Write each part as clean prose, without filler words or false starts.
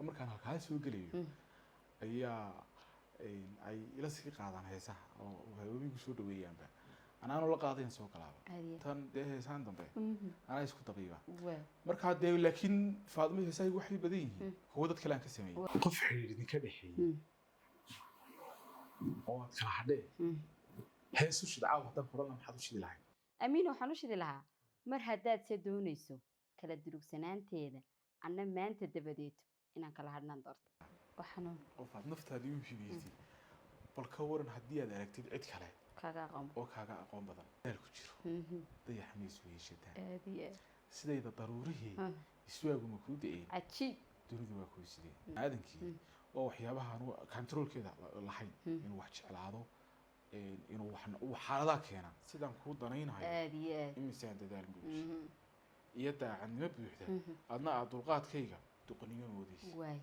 markaan halkaas soo gelayo ayaa ay ila sii qaadaan heesaha oo haweenku soo dhaweeyaanba anaan la qaadayn soo galaaba tan dee heesaan dambe anaa isku dabiiba marka dee laakiin Faadimo heesaha waxay badan yihiin kuwa dad kale aan ka sameeyay qof xiriirin ka dhaxeeyay oo kala hadhe heesu shidaac wadan furan maxaad u shidi lahayd amiin waxaan u shidi lahaa mar haddaad se doonayso kala durugsanaanteeda anna maanta dabadeed inaan kala hadhnaan doorto waxaan qofaad naftaada u hibeysay bal ka waran haddii aad aragtid cid kale kaaga aqoon badan dal ku jiro dayax miis weeshada sidayda daruurihii iswaagu ma ku da'ay ajiib dunidu waa ku sidee aadankii oo waxyaabaha controlkeeda lahayn inuu wax jeclaado inuu wax xaalada keena sidaan ku danaynayo imisaan dadaal buuxi iyo daacadnimo buuxda adna aad dulqaadkayga duqniyo moodaysa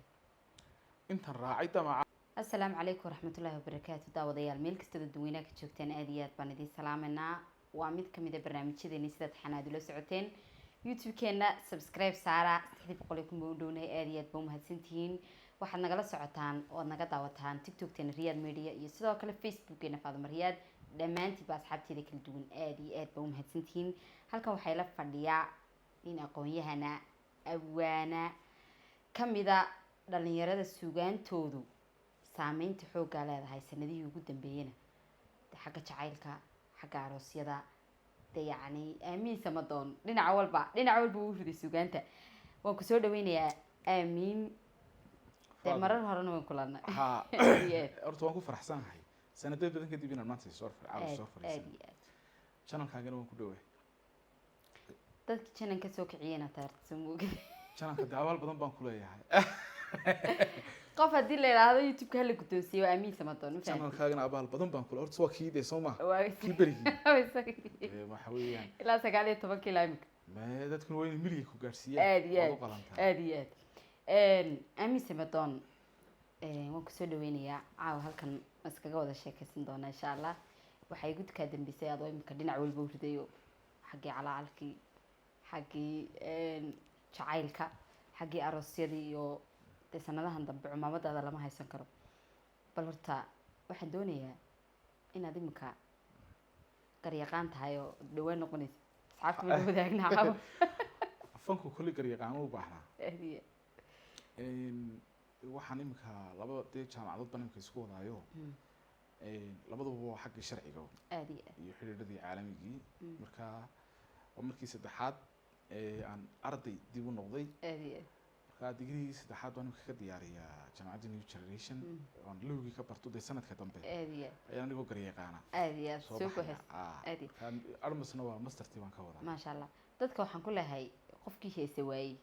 intan raacay damaca السلام عليكم ورحمة الله وبركاته داوديال ميل كستا دوينا كجوجتين آديات باندي سلامنا وامد كميدا برنامجيديني سدا تحنادو لو سعوتين يوتيوب كينا سبسكرايب سارة استحدي بقوليكم بودوني آديات بومهدسنتين waxaad nagala socotaan oo naga daawataan TikTok teen Riyad Media iyo sidoo kale Facebook ina Faadimo Riyad dhamaantii ba asxaabteeda kala duwan aad iyo aad baa u mahadsantiin halkan waxay la fadhiyaa in aqoon-yahana awaana kamida dhalinyarada suugaantoodu saameynta xoogga leedahay sanadihii ugu dambeeyayna xagga jacaylka xagga aroosyada yacni amiin samadoon dhinaca walba uu riday suugaanta waan ku soo dhaweynayaa amiin marar horena waan kulanay horta waan ku faraxsanahay sanadada badan kadib inaan maanta soo fariisan channelkaagana waan ku dhawaay dadka channelka soo kiciyana taartay mooga channelka daawaal badan baan ku leeyahay qof hadii la yiraahdo YouTube ka la guddoonsiyo amiin samadoon channelkaagana abaal badan baan ku leeyahay horta waa kiidee Soomaa kii berigi waxa weeyaan ilaa 19 kilomitir ma dadku way milyan ku gaarsiiyeen aad iyo aad amiin samadoon waan ku soo dhaweynayaa caawa halkan iskaga wada sheekaysan doona insha Allah waxay gudka dambeysay adoo imka dhinac walba u ridayo xaqii calaalkii xaqii jacaylka xaqii aroosyadii iyo sanadahan dambe cumaamadaada lama haysan karo bal horta waxaan doonayaa inaad imka garyaqaan tahay oo dhawaan noqonaysa asxaabta ma wadaagna fanku kulli garyaqaan u baahnaa waxaan imka laba jaamacadood baan imka isku wadaayo labaduba waa xagga sharciga iyo xiriiradii caalamigii marka markii saddexaad aan arday dib u noqday marka digrii saddexaad baan ka diyaariyaa jaamacadda New Generation aan lowgii ka barto sanadka dambe ayaan anigu garyaqaana soo baxay kan armasna waa mastertii baan ka wadaa ma sha Allah dadka waxaan ku leeyahay qofkii heese waayay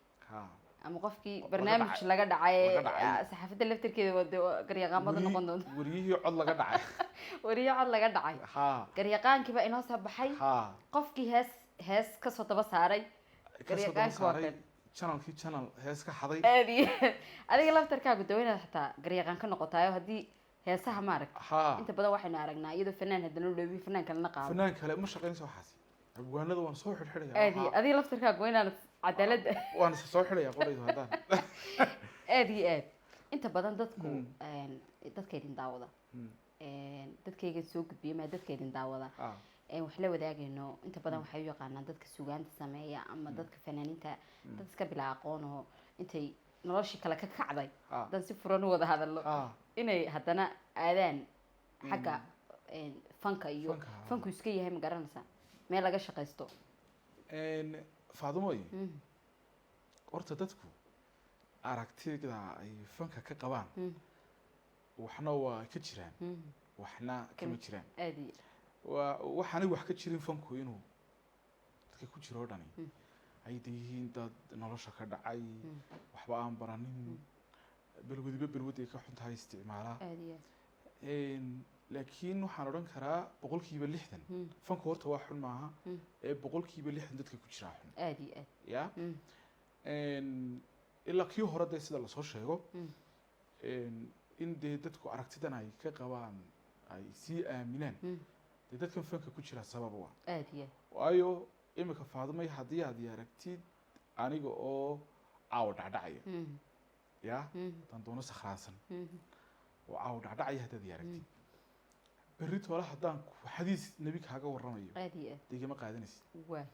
ama qofkii barnaamij laga dhacay saxaafadda laftirkeeda wada garyaqaamada noqon doonto wariyihii cod laga dhacay garyaqaankiiba inoo soo baxay qofkii hees ka soo daba saaray garyaqaanka waa kan channel hees ka xaday adiga laftarkaagu daweynaad xataa garyaqaan ka noqotaayo haddii heesaha ma arag inta badan waxaynu aragnaa iyadoo fanaan haddana u dhawey fanaan kalena qaado fanaan kale ma shaqeynayso waxaas abwaanada waan soo xirxirayaa adiga laftarkaagu inaad cadaaladda waan soo xirayaa qoraydo haddaan aad iyo aad inta badan dadka idin daawada dadkayga soo gudbiya ma dadka idin daawada wax la wadaagayno inta badan waxay u yaqaanaan dadka suugaanta sameeya ama dadka fanaaniinta dad iska bilaa aqoon oo intay noloshii kale ka kacday dad si furan u wada hadallo inay haddana aadaan xagga fanka iyo fanku iska yahay ma garanaysaa meel laga shaqaysto Faadimo horta dadku aragtida ay fanka ka qabaan waxna waa ka jiraan waxna kama jiraan waxaanay wax ka jirin fanku inuu dadka ku jiro dhani ay yihiin dad nolosha ka dhacay waxba aan baranin balwadi ka xuntahay isticmaala laakiin waxaan oran karaa boqolkiiba 60 fanku horta waa xun maaha boqolkiiba 60 dadka ku jira xun aad iyo aad ya ilaa kii hore de sida la soo sheego in dadku aragtidan ay ka qabaan ay si aaminaan dadkan fanka ku jira sabab waa aad iyo waayo imika Faadimo haddii aad aragtid aniga oo caaw dhacdhacaya يا تندون سخراسن وعاود عدعي هذا ياركتي بريت ولا حدان حديث نبي كاغا ورمايو عادي ديغي ما قادنيس waa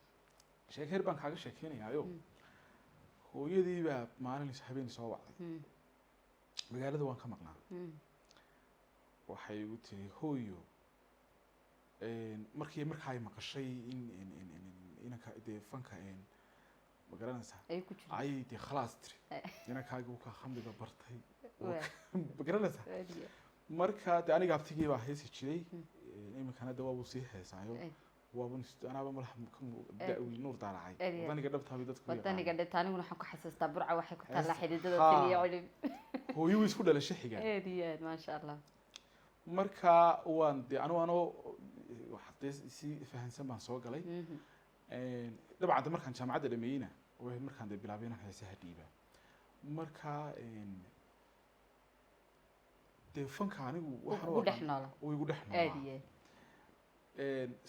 sheekheer baan kaaga sheekeynayaayo hooyadii baa maalin habeen soo wacday magaalada waan ka maqnaa waxay igu tiri hooyo markii ay maqashay inanka dee fanka ma garanaysaa ay ku jirto ay dee khalaas tiri inankaaga uu ka khamriga bartay ma garanaysaa marka dee aniga abtigii baa heesi jiray iminkana dee waabuu sii heesaayo waabun anaaba malaha da'wi nuur daalacay wadaniga dhabtaa bay dadku wadaniga dhabtaa aniguna waxaan ku xasuustaa burca waxay ku taallaa xididada tiliyo culib hooyo way isku dhalashay xigaan aad iyo aad maasha allah marka waan dee anoo waxdee si fahansan baan soo galay dabcan de markaan jaamacadda dhameeyeyna way markaan dee bilaabay inaan heesaha dhiiba marka dee fanka anigu waxaan ugu dhex noolaa igu dhex noolaa aad iyo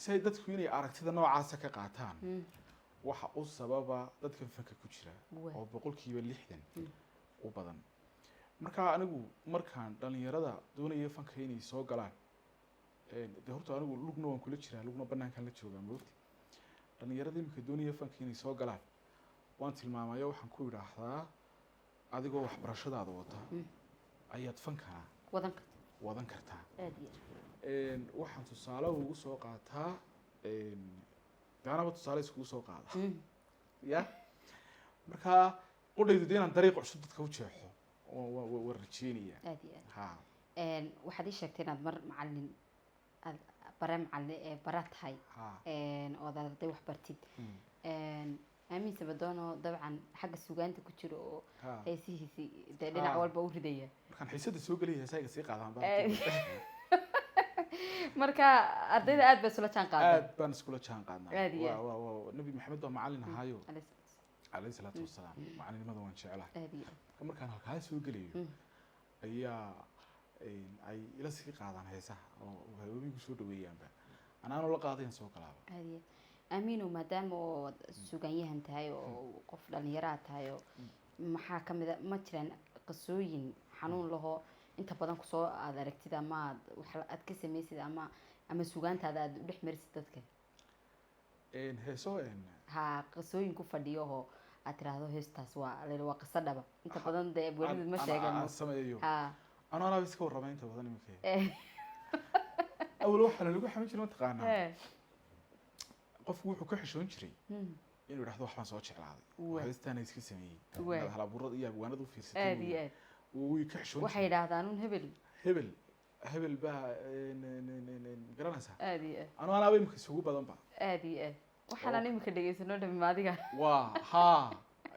say dadku inay aragtida noocaasa ka qaataan waxa u sababa dadkan fanka ku jira oo 60% u badan marka anigu markaan dhalinyarada doonaya fanka inay soo galaan de horta anigu lugna waan kula jiraa lugna banaankan la joogaa moogti dhalinyarada imika doonaya fanka inay soo galaan waan tilmaamayo waxaan ku idhaahdaa adigoo waxbarashadaada wata ayaad fankana wadan kartaa waxaan tusaale ugu soo qaataa gaanaba tusaale iskugu soo qaada ya marka qodhaydu dee inaan dariiq cusub dadka u jeexo waa rajeynaya aad iyo aad waxaad ii sheegtay inaad mar macallin bare macallin bara tahay ood arday wax bartid aaminsa badoono dabcan xagga sugaanta ku jiro oo heesihiisi dee dhinac walba u ridaya markaan xiisada soo gelaya heesayga sii qaadaan marka ardayda aad bay isula jaan qaadaan aad baan iskula jaan qaadnaa waa nabi maxamed baa macallin ahaayo عليه الصلاة والسلام معني ماذا وان شعله كم كان هالكاي سوق ليه أيا أي إلى سكي قاعدان هيسه وهو بيجوا دويان بقى أنا ولا قاعدين سوق لعبة هذه أمين ومدام وسوقيه انتهاي وقف النيرات هاي محاكم ذا مثلا قصوين حنون له أنت بدن قصو هذا ركتي ما وحلقات كسر ميسي أما سوقان هذا لح مرستك إن هيسو إن ها قصوين كفديوه أتراهو هستاس وعلى الوقصة دبا أنت بدن ده بورد ما شيء ها أنا لا بس كور ربعين أنت بدن مكيه أول واحد أنا لقوا حميد شنو تقانا قف وحو كحشون شري إنه راح ذو حماس صوت شعلادي وهستاني يسكت سمي هذا برضه إياه وانا ذو في ستين ويكحشون وحيد هذانون هبل بها قرنسها أدي أنا أبي مكسوق بدن بقى أدي وحنا نمك دقيسنا دم ما دقا ها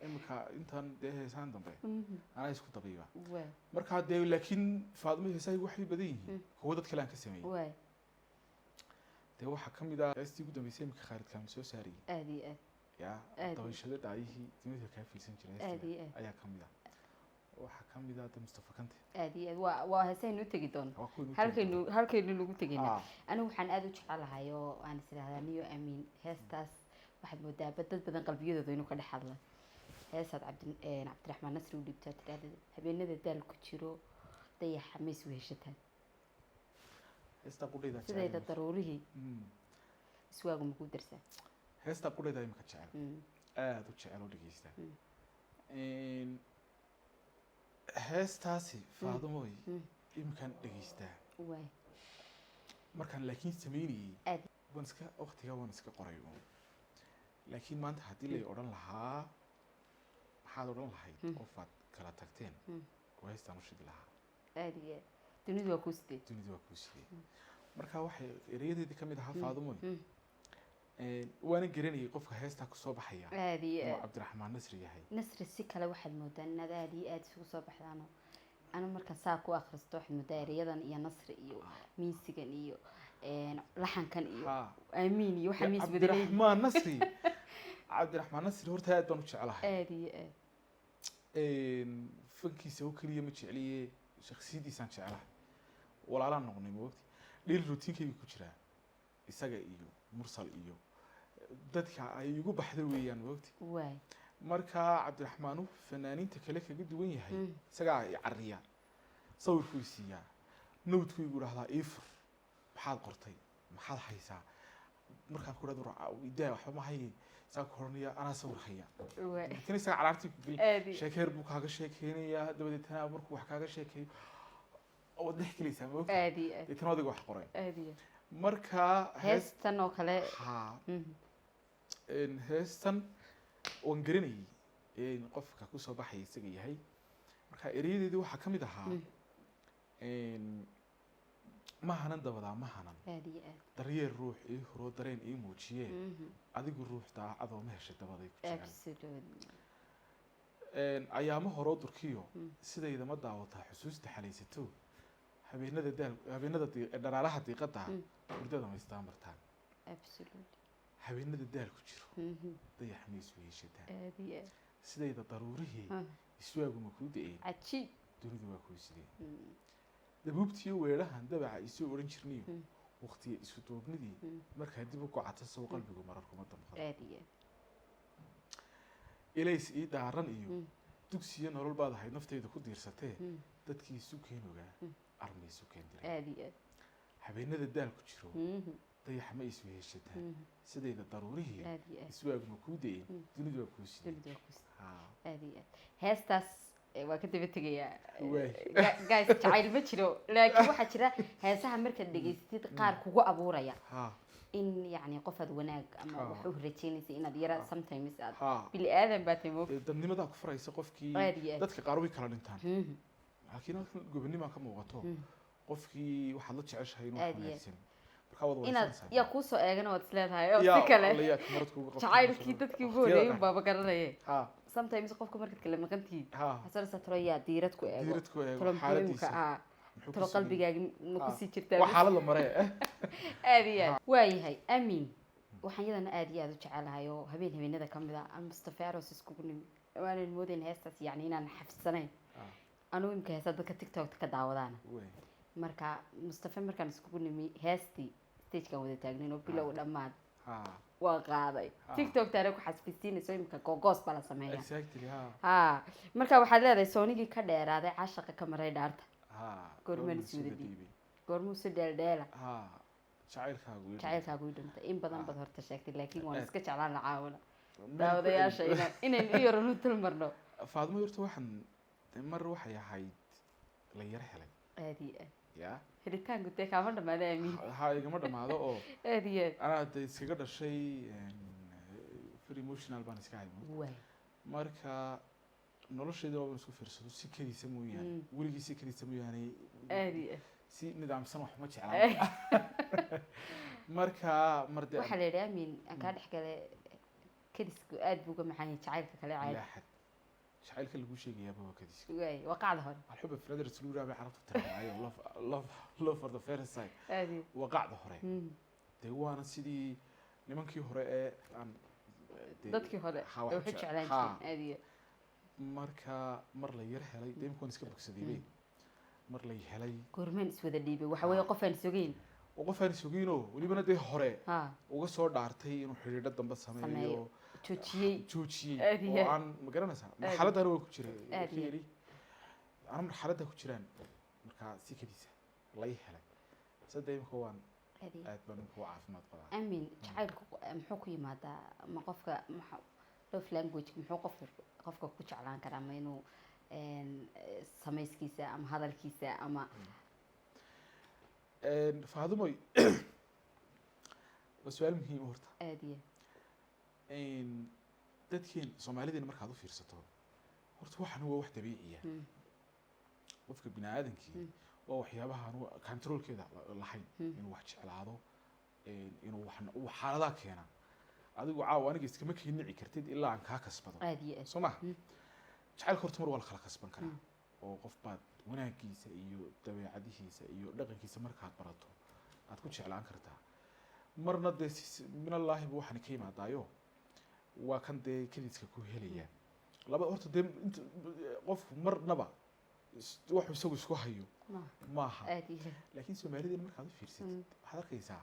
إمك أنت ده سان دم بقى أنا يسكت طبيعة مركها ده لكن فاضمي هساي وحي بديه هو ده كلام كسمي ده هو حكم إذا استيقظ دم يسمى خارج كلام سو ساري أدي يا طبعا شدة عيه تمشي كيف السنجرة أدي أيا كم إذا وحكم إذا ده مصطفى كنت أدي وهساي نتجدون هالكينو لو تجينا أنا وحن أدو شعل هايو أنا سلها نيو أمين هستاس واحد مدابة بدن قلبي ذو إنه كده حلا هسات عبد الرحمن نصر ودي بتاعت هذا هبينا ذا دال كتيرو ضيع حماس وهشتها هستا قولي ذا سيدا ضروري سواق مقود درسه هستا قولي ذا يمكن شعر ذو شعر ودي جيستا heestaasi faadumooy imkaan dhegaystaa markaan laakiin sameynayay waan iska waqtigaa waan iska qoray laakiin maanta haddii lay odhan lahaa maxaad odhan lahayd qofaad kala tagteen oo heestaan u shidi lahaa dunidu waa kuu sidee marka waxay erayadeedii ka mid ahaa faadumooy وانا قريني قفك هيستا كسو بحيا هذه عبد الرحمن نصري هي نصر السكه واحد مودا ان هذه اد سو صباح انا marka saa ku akhristo wax mudaariyadan iyo nasri iyo miisigan iyo laxankan iyo aamin iyo waxa miis bedelay عبد الرحمن نصري horta aad baan u jecelahay aad fankiisa oo kaliya ma jeceliye shakhsiyadiisan jecelahay walaalaan noqonay moogti dhil routinkayga ku jira isaga iyo mursal iyo dadka ay igu baxday weeyaan waqti marka cabdiraxmaanu fanaaniinta kale kaga duwan yahay isagaa cariya sawirkuu siiyaa nowdkuu igu dhahdaa iifur maxaad qortay maxaad haysaa markaan ku dhahdo idaa waxba ma haye saa ku oranaya anaa sawir haya laakiin isaga calaartii ku geli sheekeer buu kaaga sheekeynayaa dabadeetana markuu wax kaaga sheekeeyo waad dhex gelaysaa ma ogtahay deetana adiga wax qoray marka heestan oo kale heestan waan garanayay qofka kusoo baxaya isaga yahay marka erayadeedii waxaa ka mid ahaa ma hanan dabadaa ma hanan daryeel ruux ii huro dareen ii muujiyee adigu ruux daacadoo ma hesha dabaday ku jiraan ayaamo horoo durkiyo sidayda ma daawataa xusuusta xalaysato habeenada dharaaraha diiqada hurdada ma isdaamartaan habeenada daal ku jiro dayax ma isu yeeshataan sidayda daruurihii iswaaguma kuu da-een dunidu waa kuu sidee dabuubtiyo weedhahan dabaca isoo odhan jirniyo waqtiga isu duubnidii markaa dib u gocata sow qalbigu mararkuma damqado ilays ii dhaaran iyo dugsiyo nolol baad ahayd naftayda ku diirsatee dadkii isu keen ogaa armay isu keen diray habeenada daal ku jiro dayax ma isu yeeshataan sidayda daruurihii iswaaguma kuu da-een dunidu waa kuu sidee heestaas waa ka daba tegayaa guys jacayl ma jiro laakiin waxaa jira heesaha markaad dhegaysatid qaar kugu abuuraya in yani qofaad wanaag ama wax u rajeynaysa inaad yara sometimes aad bili aadan baa tahay moog dadnimadaa ku faraysa qofkii dadka qaar way kala dhintaan laakiin gobonnimaa ka muuqato qofkii waxaad la jeceshahay inuu wanaagsan inaad yaa kuusoo eegana waad isleedahay oo si kale jacaylkii dadkii ugu horeeyay baaba garanaye sometimes qofka markaad kala maqantihiin xasanasa talo yaa diirad ku eego talo muhiimka talo qalbigaaga ma kusii jirtaa xaalad la maree aad iyo aad waayahay amiin waxaan iyadana aad iyo aad u jecelahay oo habeenada ka mid ah aan Mustafa Aroos iskugu nimi waanan moodayn heestaas yani inaan xafsanayn anuu imka heestaa dadka tiktok ka daawadaana marka Mustafa markaan iskugu nimi heestii stage-kan wada taagnayn oo bilow dhammaad waa qaaday tiktok taare ku xasbistiinayso imka googos baa la sameeyaa exactly marka waxaad leedahay soonigii ka dheeraaday cashaqa ka maray dhaarta goormaan iswada dhiibay goormuu si dheeldheela jacaylkaagu ii dhintay in badan baad horta sheegtay laakiin waan iska jeclaan la caawina daawadayaasha inaynu i yaranu tilmarno faadmo horta waxaan mar waxay ahayd la yara helay aad iyo aad ya helitaanku dee kaama dhamaado amiin ha igama dhamaado oo aad iyo aad anaa de iskaga dhashay very emotional baan iska haymo marka noloshayda waa isku fiirsado si keliisa mooyaane weligii si keliisa mooyaane aad iyo aad si nidaamsan wax ma jeclaan marka marde waxaa la yidhi amiin aan kaa dhex gale kadisku aad buu uga maxan yahay jacaylka kale caayl jacaylka lagu sheegayaaba waa kadis waay waqacda hore alxuba filada rasuulullah bay carabtu tiraahdo love for the first sight waqacda hore dee waana sidii nimankii hore ee aan dadkii hore wuxuu jeclaan jireen aad iyo marka mar la yar helay dee imkaan iska bogsadaybe mar la helay goormaan iswada dhiibay waxa weeye qof aan sugayn oo qof aan sugaynoo welibana dee hore uga soo dhaartay inuu xidhiidho dambe sameeyo joojiyey oo aan ma garanaysaa marxaladana waa ku jiray yidhi ana marxaladda ku jiraan markaa si keliisa lay helay sadda imika waan aad baan imika u caafimaad qabaa amiin jacaylku muxuu ku yimaadaa ma qofka love language muxuu qofka ku jeclaan karaa ma inuu samayskiisa ama hadalkiisa ama faadumoy waa su-aal muhiim horta aad iyo dadkeen soomaalideena markaad u fiirsato horta waxan waa wax dabiiciya qofka bini aadankii waa waxyaabaha anu controlkeeda lahayn inuu wax jeclaado inuu wax xaaladaha keena adigu caawa aniga iskama keennici kartid ilaa aan kaa kasbado soo maha jacaylka horta mar waa la kala kasban karaa oo qof baad wanaagiisa iyo dabeecadihiisa iyo dhaqankiisa markaad barato aad ku jeclaan kartaa marna dee minallaahi bu waxaan ka yimaadaayo waa kan dee kadiska ku helaya laba horta dee qofku marnaba waxuu isagu isku hayo maaha laakiin soomaalideen markaad u fiirsatid waxaad arkaysaa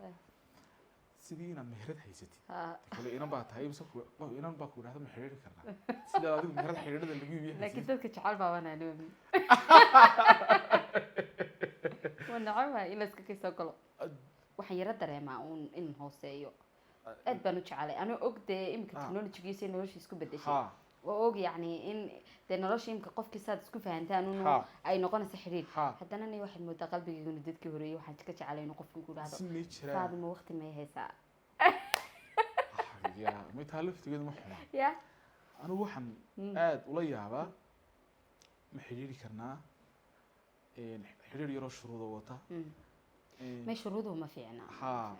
sidii inaad meherad haysatid ها kale inan baa tahay mise inan baa ku yidhahda ma xidhiidhi karnaa sidaa adigu meherad xidhiidhada lagu iibiya لكن dadka jecel baa wana noomi ونعمها إلا سكيس أقول waxaan yara dareemaa uun in hooseeyo aad baan u jecelay anuu og dee imika technology-giisa nolosha isku bedeshay waa og yacni in dee nolosha imika qofkii saad isku fahantaan un ay noqonaysa xidhiidh haddana ni waxaad moodaa qalbigayguna dadkii horeeyey waxaan ka jecelay inuu qofkii ku dhahdo faaduma waqti may haysaa ya maytaa laftigeedu ma xuma ya anigu waxaan aad ula yaabaa ma xidhiidhi karnaa xidhiidh yaroo shuruudo wata ما شروطه ما فينا ها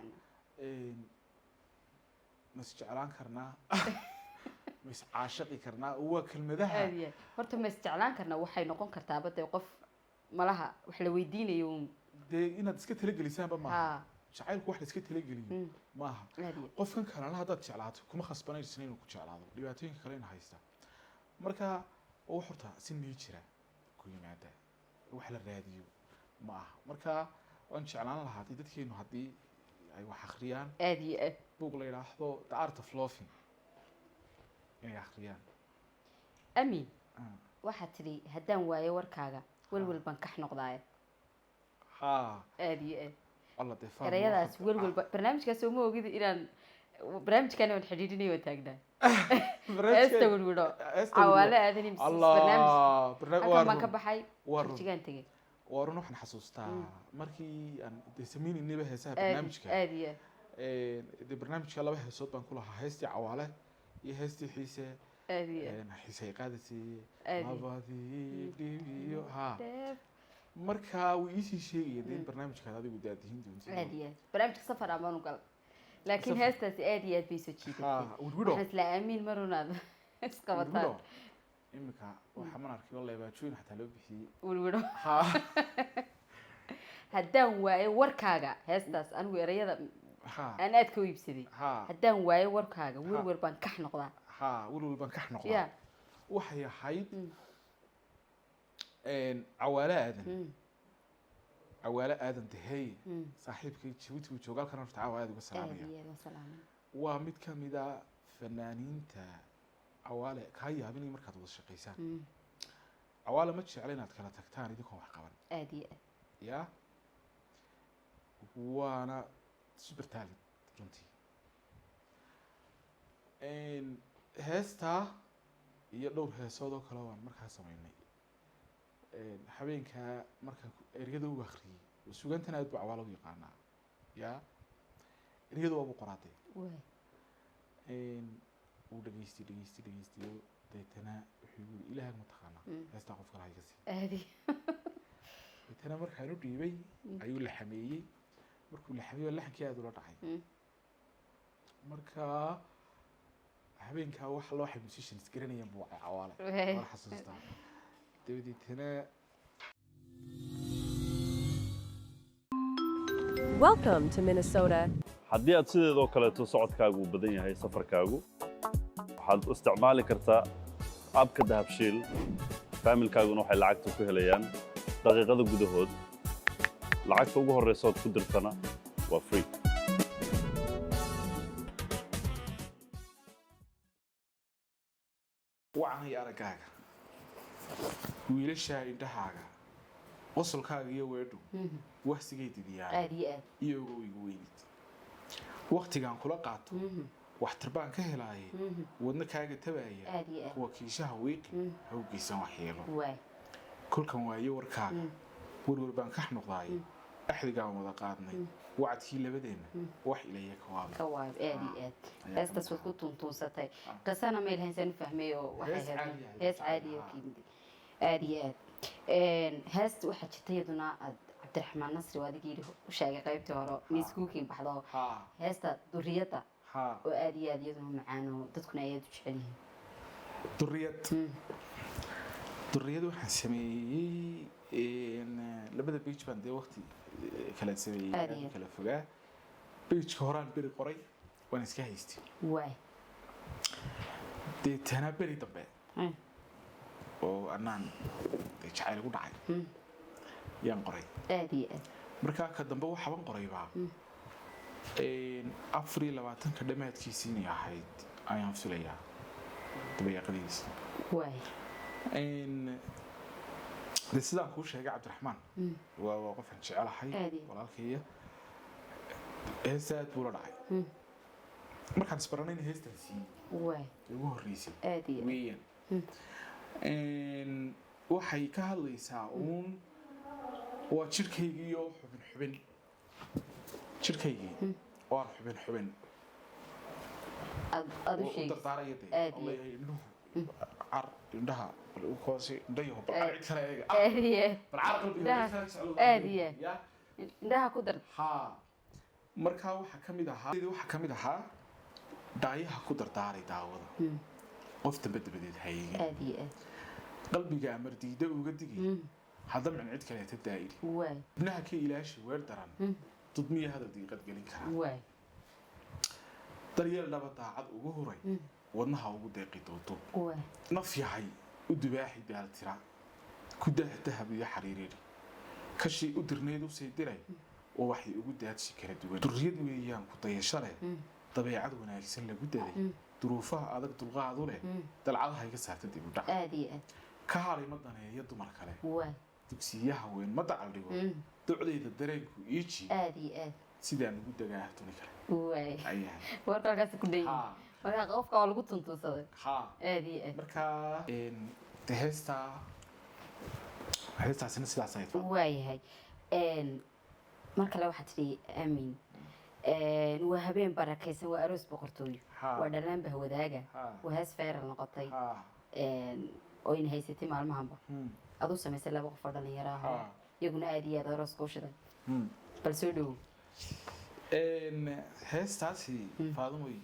مس جعلان كرنا مس عاشقي كرنا هو كلمتها هذه horta ma isticlaan karna waxay noqon kartaa bad qof malaha wax la weydiinayo dee inaad iska tala gelisaanba maaha jacaylku wax la iska tala geliyo maaha qofkan kalena haddaad jeclaato kuma khasbanaysan inuu ku jeclaado dhibaatooyinka kale in haysta marka oo horta si nii jira ku yimaada wax la raadiyo maaha marka waan jeclaan lahaa dadkeenu haddii ay wax akhriyaan aad iyo aad buug la yidhaahdo the art of loving inay akhriyaan amin waxaad tidhi haddaan waayo warkaaga welwel baan kax noqdaaye ha aad iyo aad alla dee erayadaas welwelba barnaamijkaas uma ogid inaan barnaamijkan aan xidhiidhinayo waan taagnaa heesta welwelo cawaale aadani barnaamij baan ka baxay jigaan tegey وارون وحنا حسوستا مركي أن تسميني نبه هسه برنامج كا أديه ده برنامج كلا به صوت بنقولها هستي عوالة يهستي حيسة أديه حيسة قادتي هذه ديو ها مركا ويسي شيء ده برنامج كذا ده بدأ تهين دون أديه برنامج سفر أمانو قال لكن هسه أديه بيسو شيء ها ودودو حس لا أمين مرونا اسكابتان إمك وحمنا أركي والله يبغون حتى لو بحي ولولو هدان واي وركاغا هستاس أنا ويريدا أنا أتكو يبسدي هدان واي وركاغا ولول بان كح نقضا ولول بان كح نقضا وحي حيد عوالة آدم عوالة آدم تهي صاحبك شويت وشوقال كنا نفتح عوالة والسلامية ومد كمدا فنانين عوالة كهاي هابيني مركز وشقيسان عوالة ما تشي علينا تكلا تكتان يديكم وحقبان أدي يا وانا سوبر تالي رنتي ان هستا يدور هسودو كلاوان مركز سميني ان حبينكا مركز اريدو وخري وسوغانتنا ادبو عوالة يقانا يا اريدو ابو قراتي ان ودغيستي deetana wuxuu ilaahay ma taqaana heesta qof kale hayga sii aadi deetana markaan u dhiibay ayuu la xameeyay markuu la xameeyay laxankii aad ula dhacay marka habeenka wax loo xay musicians garanayaan buu cawaale war xasuusta deetana Welcome to Minnesota. haddii aad sideedoo kaleeto socodkaagu badan yahay safarkaagu waxaad u isticmaali kartaa abka dahabshiil faamilkaaguna waxay lacagta ku helayaan daqiiqada gudahood lacagta ugu horeysa ood ku dirtana waa free wacanay aragaaga wiilasha indhahaaga qosolkaaga iyo weedhu wahsigay didiyaan iyagoo igu weynid waqtigaan kula qaato waxtar baan ka helaayay wadna kaaga tabaaya kuwa kiishaha wiiqi hawgiisan waxyeelo kolkan waayo warkaaga warwar baan ka noqdaayay axdigaan wada qaadnay wacadkii labadeena wax ilaya kawaab aad heestaas waad ku tuntuunsatay qisana meel haysan fahmay oo waxay hees caadi oo kiimid aad iyo aad heesta waxaa jirta iyaduna cabdiraxmaan nasri waa adigii u sheegay qaybtii hore miis kuukiin baxdo heesta duriyadda oo aad iyo aad iyaduna macaan oo dadkuna aad u jecel yihiin duriyad waxaan sameeyey labada page baan dee waqti kala sameeyey kala fogaa pageka horaan beri qoray waan iska haystay waay deetana beri dambe oo anaan jacayl ugu dhacay yaan qoray aad iyo aad markaa ka dambe waxaban qoraybaa 24 dhammaadkiisiinay ahayd ayaan filayaa dabayaaqadiisa waay de sidaan kuu sheegay cabdiraxmaan waa qofaan jecelahay walaalkaya heesta aad buu la dhacay markaan isbaranayna heestaan siiyey ugu horreysay weeyaan waxay ka hadlaysaa uun waa jirkaygii oo xubin jirkaygii oo aan xubin dardaaraya dee leeyahay indhuhu car indhaha hoose indhayaho bal cid kale eega bal car qalbiga indhaha ku dar haa markaa waxaa ka mid ahaa dhaayaha ku dardaaray daawada qof dabadeed hayga qalbiga amar diida uga digay hadda min cid kale ta daa'iri ibnaha ka ilaashi weer daran dudmiya hadal diiqad gelin kara daryeel dhaba daacad ugu huray wadnaha ugu deeqi doodo naf yahay u dubaaxi baaltira ku dahab iyo xariirir kashi u dirneed u sii diray oo waxay ugu daadsi kala duwan durriyad weeyaan ku dayasho leh dabeecad wanaagsan lagu daday duruufaha adag dulqaad u leh dalcadaha iga saarta dib u dhac ka haray madaneeyo dumar kale dugsiyaha weyn ma dacal dhigo ducdayda dareenku iiji sidaan ugu dagaa tuni kale warkaas ku dhay marka qofka waa lagu tuntuusaday marka heestaasina sidaas ay tahay waayahay mar kale waxaad tidhi aamin waa habeen barakaysan waa aroos boqortooyo waa dhalaan bahwadaaga waa hees feeral noqotay oo ina haysatay maalmahanba aduu samaysay 2 qof oo dhalinyaro ah iyaguna aad iyo aad aroos kuu shiday bal soo dhow heestaasi faadumoy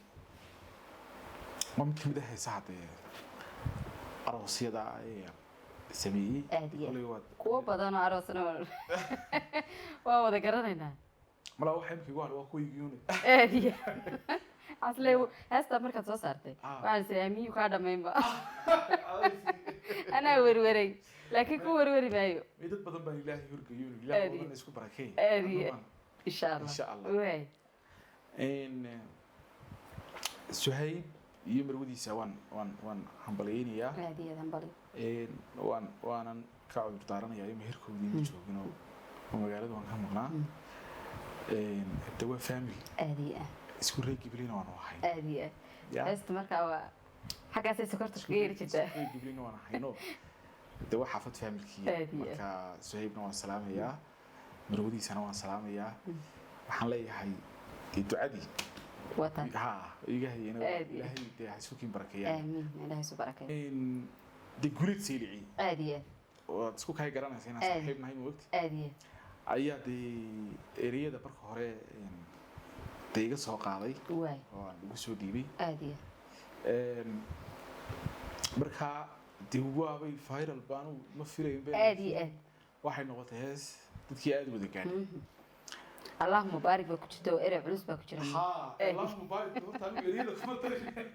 ma mid kamid ah heesaha dee aroosyada sameeyey kuwa badan oo aroosna waa wada garanaynaa malaa waxay imika igu hadhay waa kuwaygiiune asle heesta markaad soo saartay waxaan salaamiyu kaa dhammaynba anaa werweray laakiin ku werweri maayo dad badan baan ilaahay horgeeyo ilaahay isku barakeey insha Allah Suhayb iyo marwadiisa waan hambaleynayaa waanan ka cudur daaranayaa in meherkoodii ma joogin oo magaalada waan ka maqnaa waa family isku reegiblina waan ahay heesta markaa waa xaggaasay sokorta kaga yeri jirtaa reegiblina waan ahayno de waa xaafad familkii marka Suhaybna waan salaamayaa marwadiisana waan salaamayaa waxaan leeyahay ducadii watan iga hayna ilaahay de hasuukin barakeeyaa aamin ilaahay soo barakeeyo de gulid seelici aadiye oo isku kay garanaysa inaan saaxiib nahay moogti aadiye ayaa de eriyada marka hore de iga soo qaaday oo aan ugu soo dhiibay aadiye marka de waabay viral baanu ma filayn aadiye waxay noqotay hees dadkii aad wada gaadhay الله مبارك بكتشته وإرع علوس بكتشته الله مبارك بكتشته وإرع علوس بكتشته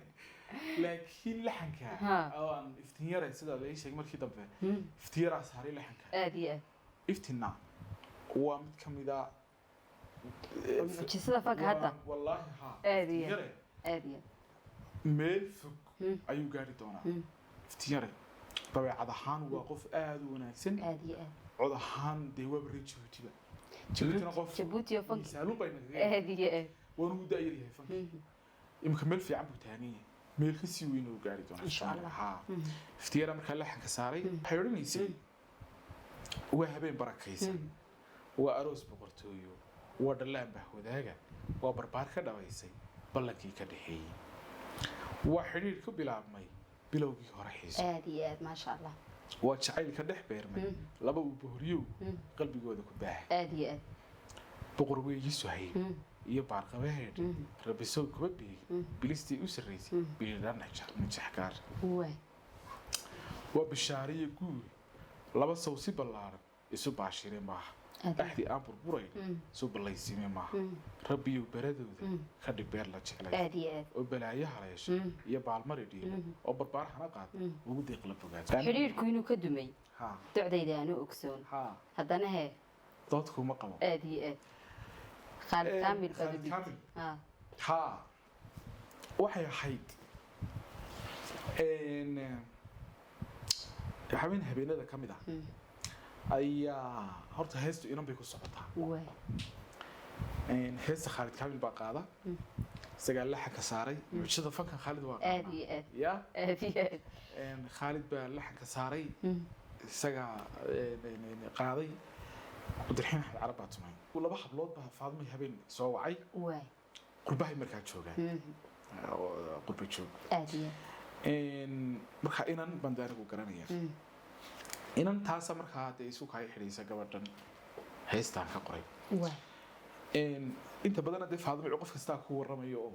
لكن لحنك أو أن افتيارة سيدا ليش يجمر كده به افتيارة سهري لحنك أديه افتنا ومتكم إذا بتشسده فك هذا والله أديه أديه ميل فك أيو قاري دونا افتيارة طبعا عضحان وقف آد وناكسن أديه عضحان ديواب ريتشو تبا جبوتي وفنك سالون بينك هذه وانا داير هي فنك يمكن في عبو تاني ميل كسي وينو غاري دون ان شاء الله افتيرا marka la xanka saaray xayrinaysi waa habeen barakaysan waa aroos boqortooyo waa dhalaan bahwadaaga waa barbaar ka dhawaysay ballankii ka dhaxeeyay waa xiriir ku bilaabmay bilowgii hore xiiso aad iyo aad ma sha Allah waa jacayl ka dhex beermay laba uu bohriyo qalbigooda ku baahay aad iyo aad boqor weeyi Suhayb iyo baarqabeed rabiso kuba biig bilistii u sareysay biilan najaxkaar waa bishaariye guur laba sawsi ballaaran isu baashireen maaha axdi aan burburay soo ballaysiimay maaha rabbiyo baradooda ka dhibeer la jeclay oo balaayo haleesho iyo baalmari dhiibo oo barbaar hana qaad ugu deeq la fogaad xiriirku inuu ka dumay ducdayda aanu ogsoon haddana he doodku ma qabo aad iyo aad Khalid Kamil Khalid baa Kamil. ah ها waxay ahayd habeenada ka mid ah ayaa horta heestu inan bay ku socotaa way heesta Khalid Kamil baa qaada isagaa laxan ka saaray muujada fanka Khalid waa qaada aad iyo aad ya aad iyo aad Khalid baa laxan ka saaray isagaa qaaday Abdiraxiin Axmed Carab baa tumay laba hablood baa Faadimo habeen soo wacay way qurbahay markaa joogaan qurba joog aad iyo marka inan bandaanigu garanaya inan taasa markaa hadda isu kay xidhaysa gabadhan heestaan ka qoray way inta badan hadda Faadimo qof kasta ku waramayo oo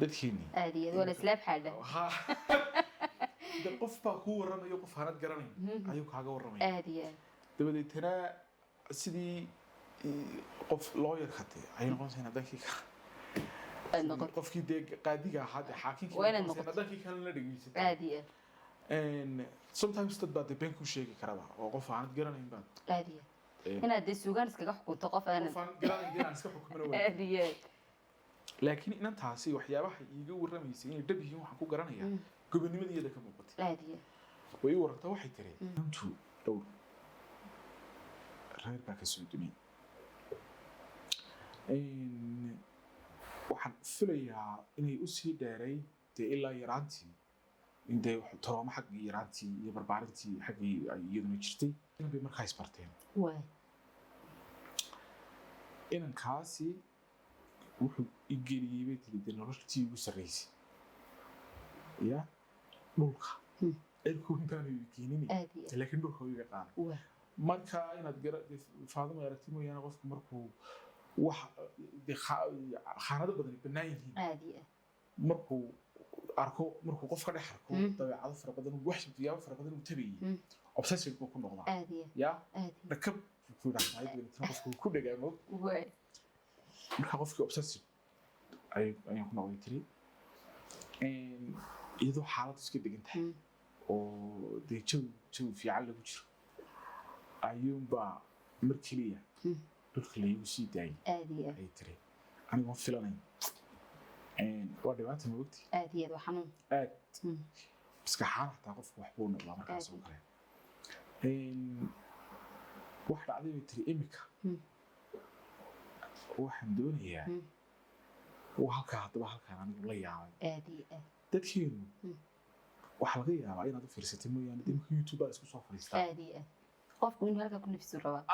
dadkeeni aad iyo wala islaab xaada ha dad qof baa ku waramayo qof aanad garanayn ayuu kaaga waramaya aad iyo dabadeetana sidii qof lawyer khate ay noqonaysaa dadkii ka qofkii de qaadiga ahaa de xaakinkii dadkii kale la dhageysay aad iyo sometimes dad baa de been ku sheegi karaba oo qof aanad garanayn baa aad iyo inaad de suugaan iskaga xukunto qof aan garanayn inaan iska xukumana way aad iyo laakiin inantaasi waxyaabaha iiga warramaysay inay dhab yihiin waxaan ku garanayaa gobonimadeeda ka muuqatay aad iyo way u warantay waxay tiri intu dhowr reer baa ka soo dumay waxaan filayaa inay u sii dheeray dee ilaa yaraantii indee torooma xaggii yaraantii iyo barbaarintii xaggii ay iyaduna jirtay inan bay markaa isbarteen way inankaasi wuxuu igeliyey bay tiri dee noloshtii ugu sarraysay ya dhulka cirku intaanu keenini laakiin dhulka uu iga qaanay marka inaad Faadimo aragti mooyaane qofku markuu wax khaanado badan bannaan yihiin aad iyo markuu arko markuu qof ka dhex arko dabeecado fara badan wax fiyaabo fara badan uu tabayay obsessive buu ku noqdaa aad iyo ya aad dhakab ku dhaxay qofku ku dhagaamo way marka qofkii obsessive ayaan ku noqday tiri iyadoo xaalad iska degan tahay oo dee jawi fiican lagu jiro ayuunbaa mar keliya dhulka laygu sii daayay aad iyo ay tiri anigoo filanayn waa dhibaata ma ogti aad iyo waa xanuun aad maskaxaan xataa qofku waxbuu noqdaa markaas oo kale wax dhacday bay tiri imika waxaan doonayaa halkaa haddaba halkaan anigu la yaabay aad iyo aad dadkeenu waxaa laga yaabaa inaad u fiirsatay mooyaane dimka YouTube baa isku soo fadhiistaa aad iyo aad qofku inuu halka ku nafsu rabaa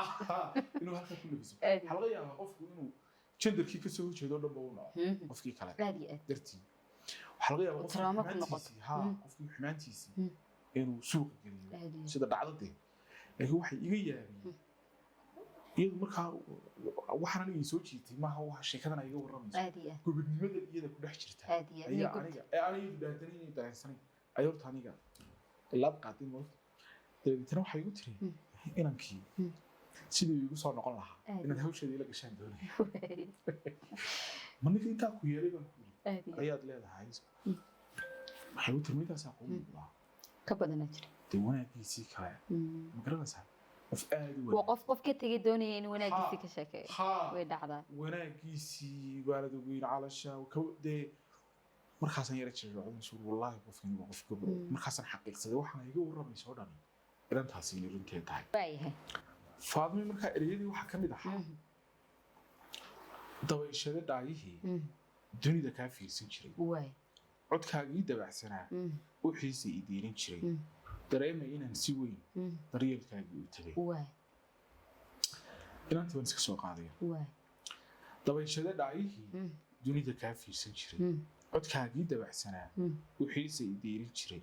inuu halka ku nafsu waxaa laga yaabaa qofku inuu genderkii ka soo jeedo dhanba u naco qofkii kale aad iyo aad dartii waxaa laga yaabaa trauma ku noqoto qofkii xumaantiisii inuu suuqa geliyo sida dhacdadee laakiin waxay iga yaabiyeen iyadu markaa waxaan aniga soo jiitay maaha wax sheekadan ay iga warramayso gobonimada iyada ku dhex jirta ayaa aniga daadanayn inay dareensanay ayaa horta aniga laab qaadin moogta dabeetana waxay igu tiri inankii sidii igu soo noqon lahaa inaad hawsheeda ila gashaan doonaya ma ninka intaa ku yeelay baan ku yiri ayaad leedahay waxay igu tiri ninkaasaa kuu muuqdaa ka badanaa jira dee wanaagiisii kale ma garanaysaa qof aad u qof ka tagay doonaya in wanaagiisii ka sheekeeyo way dhacdaa wanaagiisii waalad ugu yiri calasha dee markaasaan yara jirroocday suu wallaahi qofkan waa qof gabro markaasaan xaqiiqsaday waxaan iga warramaysa oo dhan irantaasi inay runteed tahay waayahay Faadimo markaa ereyadii waxaa ka mid ahaa dabayshada dhaayihii dunida kaa fiirsan jiray waay codkaagii dabacsanaa u xiisay i diirin jiray dareemay inaan si weyn daryeelkaagii u tagay waay inantii waan iska soo qaadaya waay dabayshada dhaayihii dunida kaa fiirsan jiray codkaagii dabacsanaa u xiisay i diirin jiray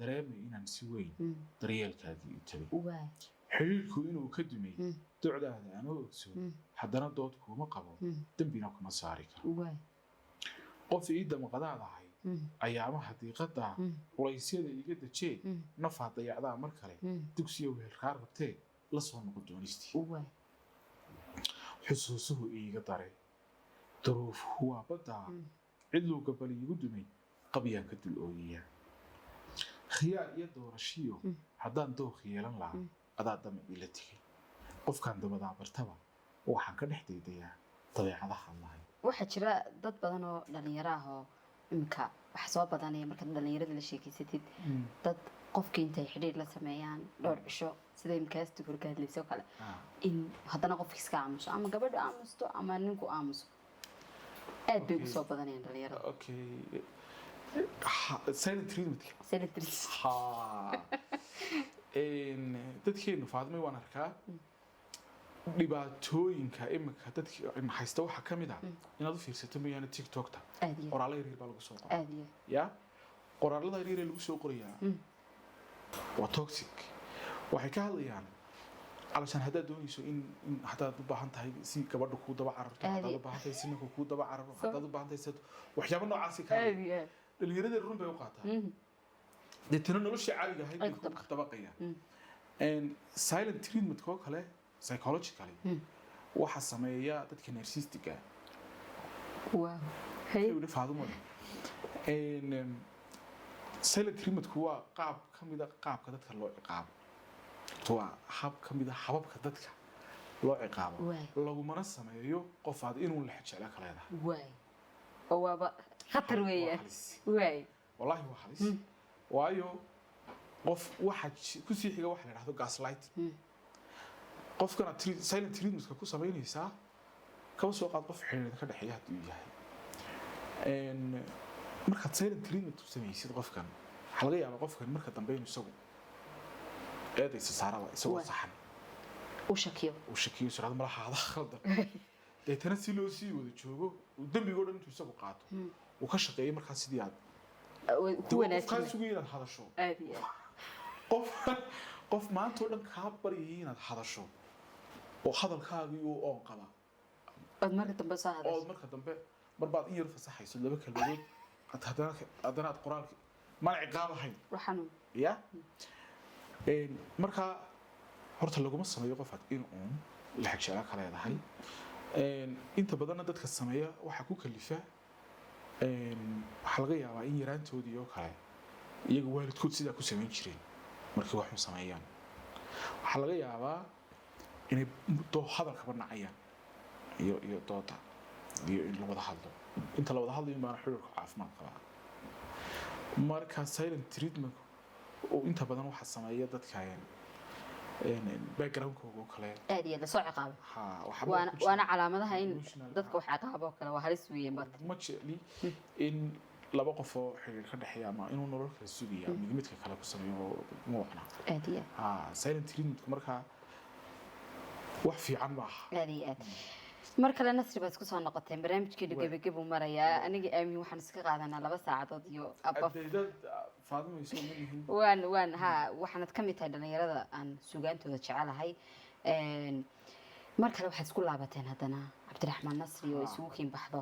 dareemay inaan si weyn daryeelkaagii u tagay xiriirku inuu ka dumay docdaada anoo ogsoon haddana dood kuuma qabo dembina kuma saari karo qof ii damaqadaad ahay ayaamaha diiqada culaysyada iga dajee nafaa dayacdaa mar kale dugsiya weelkaa rabtee la soo noqo doonistii xusuusuhu iiga dare duruufuhu waa baddaa cidluu gabal iigu dumay qabyaan ka dul ooyayaa khiyaar iyo doorashiyo haddaan dooq yeelan lahaa adaa damacii la tegay qofkaan dabadaa bartaba waxaan ka dhex daydayaa dabeecadaha nahay waxaa jira dad badan oo dhalinyaro ah oo imika wax soo badanaya markaad dhalinyarada la sheekeysatid dad qofkii intay xidhiir la sameeyaan dhowr cisho sida imkaasta korka hadlaysa oo kale in haddana qofkii iska aamuso ama gabadhu aamusto ama ninku aamuso aad bay ugu soo badanayaan dhalinyarada okay silent treatment ha dadkeenu faadmay waan arkaa dhibaatooyinka imika dadka haysta waxaa ka mid ah inaad u fiirsato mooyaane tiktokta qoraalla yaryar baa lagu soo qoray ya qoraalada yaryar ee lagu soo qorayaa waa toxic waxay ka hadlayaan علشان هذا دوني شو إن حتى ضبها أنت هاي سي كبرد كود ضبع عرب حتى ضبها أنت سي نكو كود ضبع عرب حتى ضبها أنت سد وحجاب إنه عاصي كان اللي يريد الروم بيوقعتها ده تنو نلوش عالية هاي طبقية and silent treatment كوك هلا psychologically واحد سمايا تتكلم نرسيستيكا واو هاي ودي فهذا مودي and silent treatment هو قاب كم إذا قاب كذا تطلع قاب waa hab ka mid ah hababka dadka loo ciqaabo lagumana sameeyo qof aad inuu la xijecla ka leedahay waay oo waaba khatar weeyaan waay wallahi waa halis waayo qof waxa ku sii xiga waxa la yiraahdo gaslight qofkana silent treatment ku sameynaysa ka soo qaad qof xiriir ka dhaxeeya hadii yahay marka silent treatment ku sameeysid qofkan waxa laga yaabaa qofkan marka dambe inuu isagu هذا السعر سوى صحن وشكيو سرعة ملاحة هذا خلدا ده تنسي له سي وتشوفه والدم بيقول أنتوا يسووا قاطو وكشق أي مركز سدياد هو ناس كان سوينا هذا الشو قف ما أنتوا لك خبرين هذا الشو وهذا الخاوي وأنقلا المركز تنبسط هذا المركز تنبسط مربعض يعرف صحيح يسول لك الوجود هذا القرآن ما عقابه هين رحنون يا marka horta laguma sameeyo qof aad in uu la xigshara ka leedahay inta badan dadka sameeya waxa ku kalifa waxa laga yaabaa in yaraantoodii oo kale iyaga waalidkood sida ku sameyn jireen markii wax uu sameeyaan waxa laga yaabaa inay doo hadal ka banacayaan iyo doota iyo in la wada hadlo inta la wada hadlayo ma xiriirka caafimaad qaba marka silent treatment وأنت بدنا واحد سماية ضد كائن background كوجو كله أدي هذا صعب عقاب ها وأنا على مدى هين ضد كوح عقابه كله وهالس ويا بات ما تشلي إن لبقى فو حاجة كده حياة ما إنه نروح للسوقية مجمد كله كسميه مو إحنا أدي silent treatment كمركها وحفي عن بح أدي marka la nasri baad ku soo noqoteen barnaamijkeedu gabagabo maraya aniga aami waxaan iska qaadanaa 2 saacadood iyo abab waan ha waxaanad ka mid tahay dhalinyarada aan suugaantooda jecelahay markale waxaad isku laabateen haddana cabdiraxmaan nasri oo isugu kiin baxdo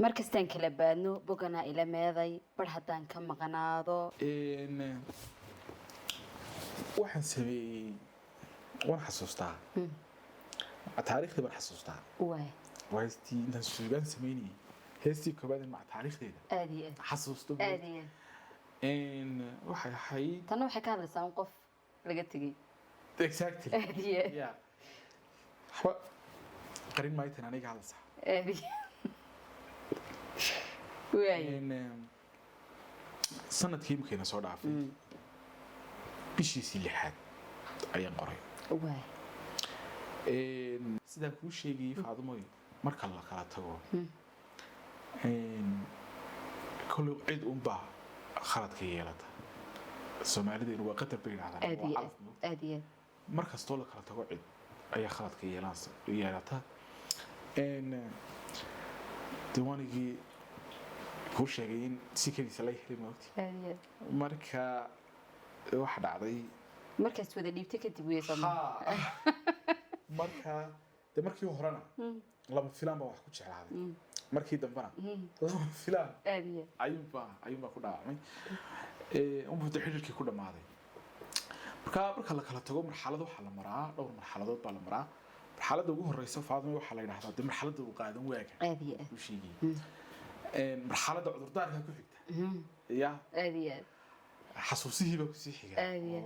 markastaan kala baadno bogana ila meeday bar haddaan ka maqanaado waxaan sameeyey waan xasuustaa تاريخي بالحسوستا وهستي انت سوغان سميني هستي كبادن مع تاريخ ديدا ادي حسوستو ادي ان waxay ahayd tan waxay ka hadlaysaa qof laga tagay exactly yeah xwa qarin ma aytan aniga hadlaysaa adi way sanadkii markayna soo dhaafay bishii 6 ayaan qoray way sidaan kuu sheegayay faadumooy marka la kala tago kolay cid unbaa khaladka yeelata soomaalideenu waa qatar bay yidhahdaan aadiya mar kastoo la kala tago cid ayaa khaladka yeelata diiwaanigii kuu sheegay in si keliisa la heli moogti marka waxa dhacday markaas wada dhiibtay kadib weeysan marka de markii horena lama filaan baa wax ku jeclaaday markii dambana lama filaan ayuunbaa ku dhaawacmay unbuuda xiriirkii ku dhammaaday marka la kala tago marxalad waxaa la maraa dhowr marxaladood baa la maraa marxaladda ugu horeysa faadmay waxaa la yidhahdaa de marxaladda uu qaadan waaga u sheegay marxaladda cudurdaarka ku xigta ya xasuusihii baa kusii xiga